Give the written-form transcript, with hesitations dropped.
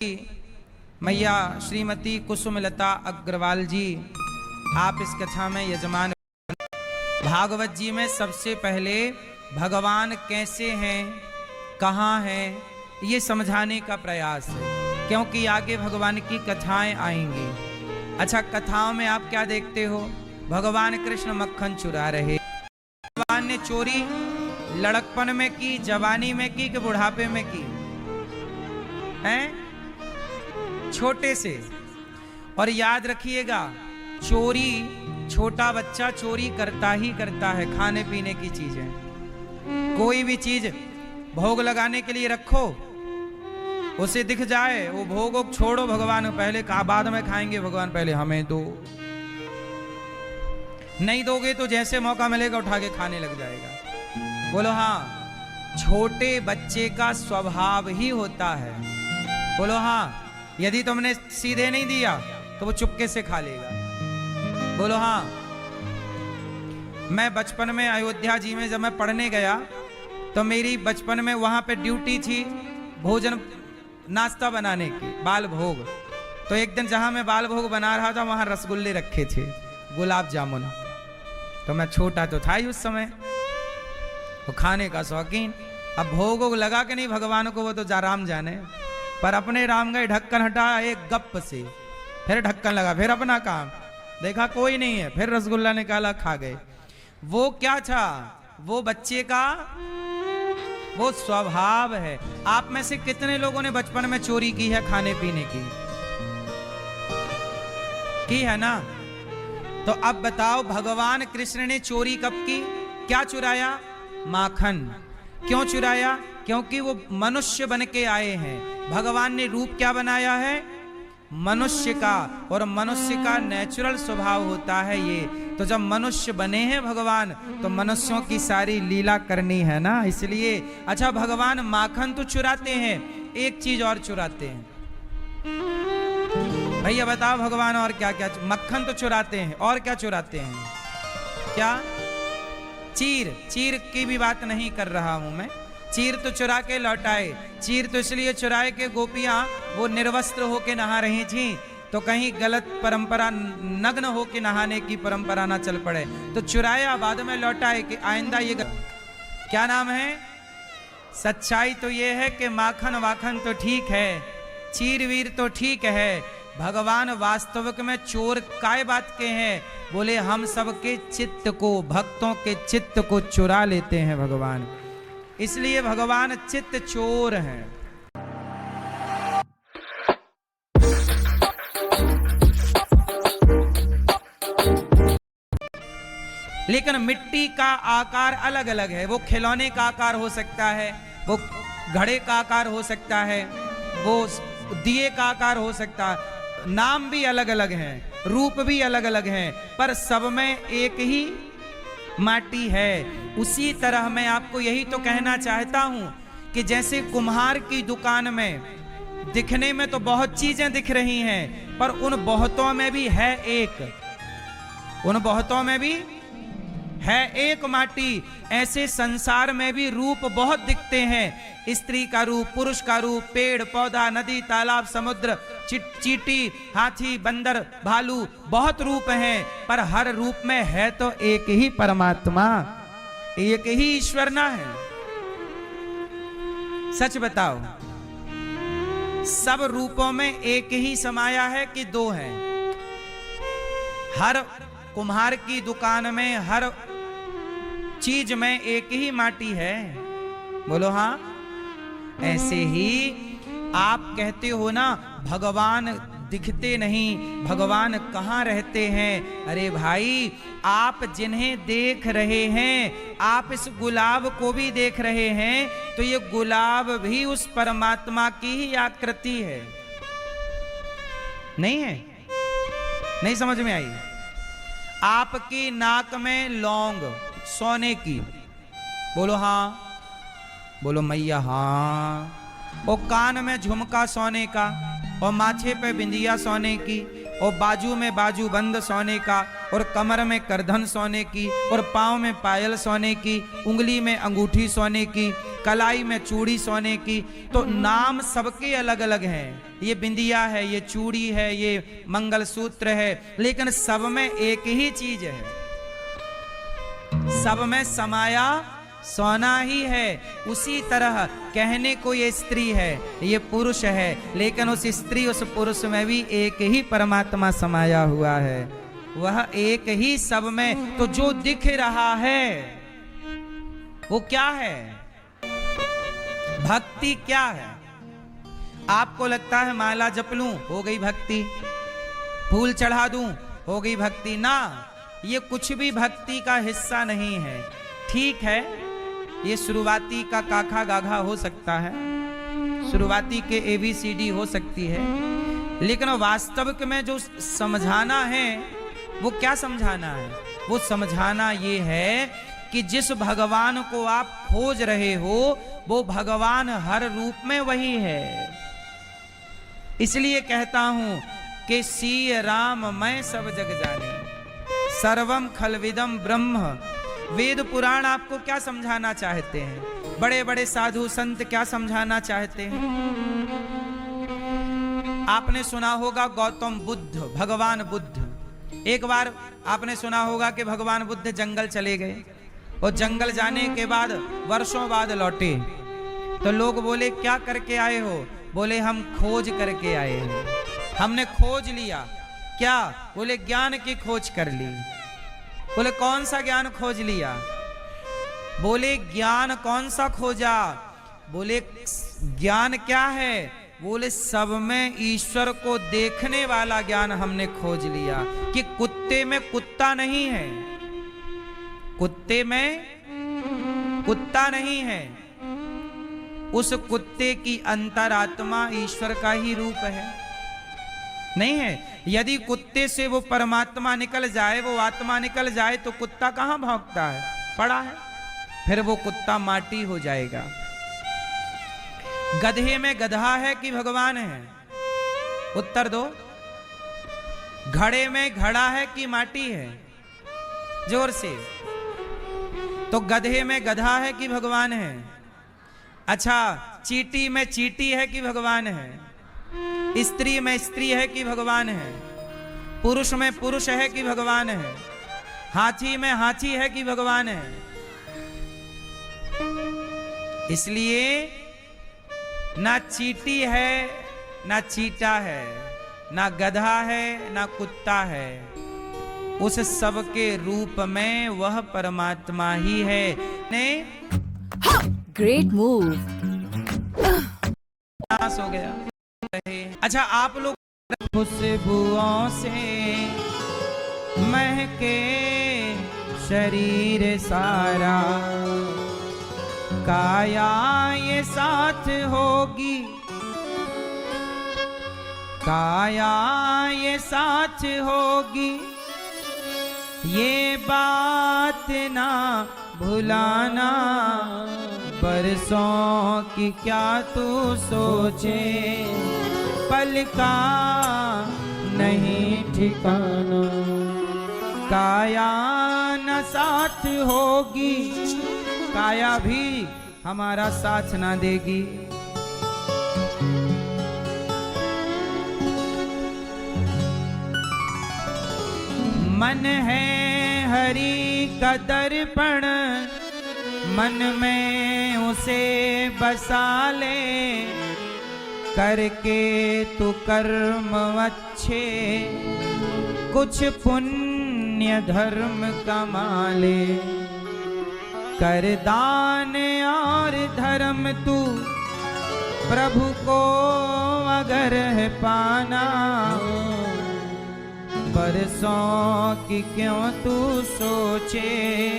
मैया श्रीमती कुसुमलता अग्रवाल जी, आप इस कथा में यजमान। भागवत जी में सबसे पहले भगवान कैसे हैं, कहाँ हैं, ये समझाने का प्रयास है, क्योंकि आगे भगवान की कथाएं आएंगी। अच्छा, कथाओं में आप क्या देखते हो? भगवान कृष्ण मक्खन चुरा रहे। भगवान ने चोरी लड़कपन में की, जवानी में की कि बुढ़ापे में की? हैं? छोटे से। और याद रखिएगा, चोरी छोटा बच्चा चोरी करता ही करता है। खाने पीने की चीजें, कोई भी चीज भोग लगाने के लिए रखो, उसे दिख जाए वो भोग छोड़ो, भगवान पहले का बाद में खाएंगे, भगवान पहले हमें दो। नहीं दोगे तो जैसे मौका मिलेगा उठा के खाने लग जाएगा। बोलो हाँ, छोटे बच्चे का स्वभाव ही होता है। बोलो हाँ, यदि तुमने सीधे नहीं दिया तो वो चुपके से खा लेगा। बोलो हाँ। मैं बचपन में अयोध्या जी में जब मैं पढ़ने गया तो मेरी बचपन में वहां पे ड्यूटी थी भोजन नाश्ता बनाने की, बाल भोग। तो एक दिन जहां मैं बाल भोग बना रहा था वहां रसगुल्ले रखे थे, गुलाब जामुन। तो मैं छोटा तो था ही उस समय, वो खाने का शौकीन। अब भोग लगा के नहीं भगवान को, वो तो राम जाने। पर अपने राम गए, ढक्कन हटाया एक गप से, फिर ढक्कन लगा, फिर अपना काम, देखा कोई नहीं है, फिर रसगुल्ला निकाला, खा गए। वो क्या था? वो बच्चे का वो स्वभाव है। आप में से कितने लोगों ने बचपन में चोरी की है खाने पीने की है ना? तो अब बताओ, भगवान कृष्ण ने चोरी कब की? क्या चुराया? माखन। क्यों चुराया? क्योंकि वो मनुष्य बन के आए हैं। भगवान ने रूप क्या बनाया है? मनुष्य का। और मनुष्य का नेचुरल स्वभाव होता है ये। तो जब मनुष्य बने हैं भगवान, तो मनुष्यों की सारी लीला करनी है ना, इसलिए। अच्छा, भगवान माखन तो चुराते हैं, एक चीज और चुराते हैं। भैया बताओ, भगवान और क्या क्या? मक्खन तो चुराते हैं, और क्या चुराते हैं? क्या? चीर। चीर की भी बात नहीं कर रहा हूं मैं। चीर तो चुरा के लौटाए। चीर तो इसलिए चुराए कि गोपियां वो निर्वस्त्र होके नहा रही थी, तो कहीं गलत परंपरा, नग्न होके नहाने की परंपरा ना चल पड़े, तो चुराया, बाद में लौटाए कि आइंदा ये क्या नाम है? सच्चाई तो ये है कि माखन वाखन तो ठीक है, चीर वीर तो ठीक है, भगवान वास्तविक में चोर काय बात के हैं? बोले हम सबके चित्त को, भक्तों के चित्त को चुरा लेते हैं भगवान, इसलिए भगवान चित्त चोर हैं। लेकिन मिट्टी का आकार अलग अलग है। वो खिलौने का आकार हो सकता है, वो घड़े का आकार हो सकता है, वो दिए का आकार हो सकता है। नाम भी अलग अलग हैं, रूप भी अलग अलग हैं, पर सब में एक ही माटी है। उसी तरह मैं आपको यही तो कहना चाहता हूं कि जैसे कुम्हार की दुकान में दिखने में तो बहुत चीजें दिख रही हैं, पर उन बहुतों में भी है एक, उन बहुतों में भी है एक माटी। ऐसे संसार में भी रूप बहुत दिखते हैं। स्त्री का रूप, पुरुष का रूप, पेड़ पौधा, नदी तालाब, समुद्र, चींटी, हाथी, बंदर, भालू, बहुत रूप हैं, पर हर रूप में है तो एक ही परमात्मा, एक ही ईश्वर ना है? सच बताओ, सब रूपों में एक ही समाया है कि दो हैं? हर कुम्हार की दुकान में, हर चीज में एक ही माटी है। बोलो हाँ। ऐसे ही आप कहते हो ना, भगवान दिखते नहीं, भगवान कहाँ रहते हैं? अरे भाई, आप जिन्हें देख रहे हैं, आप इस गुलाब को भी देख रहे हैं, तो ये गुलाब भी उस परमात्मा की ही आकृति है, नहीं है? नहीं समझ में आई? आपकी नाक में लौंग सोने की, बोलो हाँ, बोलो मैया हाँ। और कान में झुमका सोने का, और माथे पे बिंदिया सोने की, और बाजू में बाजू बंद सोने का, और कमर में करधन सोने की, और पाँव में पायल सोने की, उंगली में अंगूठी सोने की, कलाई में चूड़ी सोने की, तो नाम सबके अलग अलग हैं। ये बिंदिया है, ये चूड़ी है, ये मंगलसूत्र है, लेकिन सब में एक ही चीज है, सब में समाया सोना ही है। उसी तरह कहने को ये स्त्री है, ये पुरुष है, लेकिन उस स्त्री उस पुरुष में भी एक ही परमात्मा समाया हुआ है, वह एक ही सब में। तो जो दिख रहा है वो क्या है? भक्ति क्या है? आपको लगता है माला जप लूं हो गई भक्ति, फूल चढ़ा दूं हो गई भक्ति? ना, ये कुछ भी भक्ति का हिस्सा नहीं है। ठीक है, ये शुरुआती का काखा गाघा हो सकता है, शुरुआती के ABCD हो सकती है, लेकिन वास्तविक में जो समझाना है वो क्या समझाना है? वो समझाना ये है कि जिस भगवान को आप खोज रहे हो वो भगवान हर रूप में वही है। इसलिए कहता हूं कि सी राम मैं सब जग जाने, सर्वम खलविदम ब्रह्म। वेद पुराण आपको क्या समझाना चाहते हैं? बड़े बड़े साधु संत क्या समझाना चाहते हैं? आपने सुना होगा गौतम बुद्ध, भगवान बुद्ध, एक बार आपने सुना होगा कि भगवान बुद्ध जंगल चले गए और जंगल जाने के बाद वर्षों बाद लौटे, तो लोग बोले क्या करके आए हो? बोले हम खोज करके आए हैं, हमने खोज लिया। क्या? बोले ज्ञान की खोज कर ली। बोले कौन सा ज्ञान खोज लिया? बोले ज्ञान कौन सा खोजा? बोले ज्ञान क्या है? बोले सब में ईश्वर को देखने वाला ज्ञान हमने खोज लिया, कि कुत्ते में कुत्ता नहीं है, कुत्ते में कुत्ता नहीं है, उस कुत्ते की अंतरात्मा ईश्वर का ही रूप है, नहीं है। यदि कुत्ते से वो परमात्मा निकल जाए, वो आत्मा निकल जाए, तो कुत्ता कहां भौंकता है? पड़ा है, फिर वो कुत्ता माटी हो जाएगा। गधे में गधा है कि भगवान है? उत्तर दो। घड़े में घड़ा है कि माटी है? जोर से। तो गधे में गधा है कि भगवान है? अच्छा, चींटी में चींटी है कि भगवान है? स्त्री में स्त्री है कि भगवान है? पुरुष में पुरुष है कि भगवान है? हाथी में हाथी है कि भगवान है? इसलिए ना चींटी है, ना चीटा है, ना गधा है, ना कुत्ता है, उस सब के रूप में वह परमात्मा ही है। ने ग्रेट मूव। नाश हो गया। अच्छा, आप लोग खुशबुओं से महके शरीर सारा, काया ये साथ होगी, काया ये साथ होगी, ये बात ना भुलाना, बरसों की क्या तू सोचे, पल का नहीं ठिकाना, काया न साथ होगी, काया भी हमारा साथ ना देगी। मन है हरि का दर्पण, मन में उसे बसा ले, करके तू कर्म अच्छे, कुछ पुण्य धर्म कमा ले, कर दान और धर्म तू प्रभु को अगर है पाना, बरसों की क्यों तू सोचे,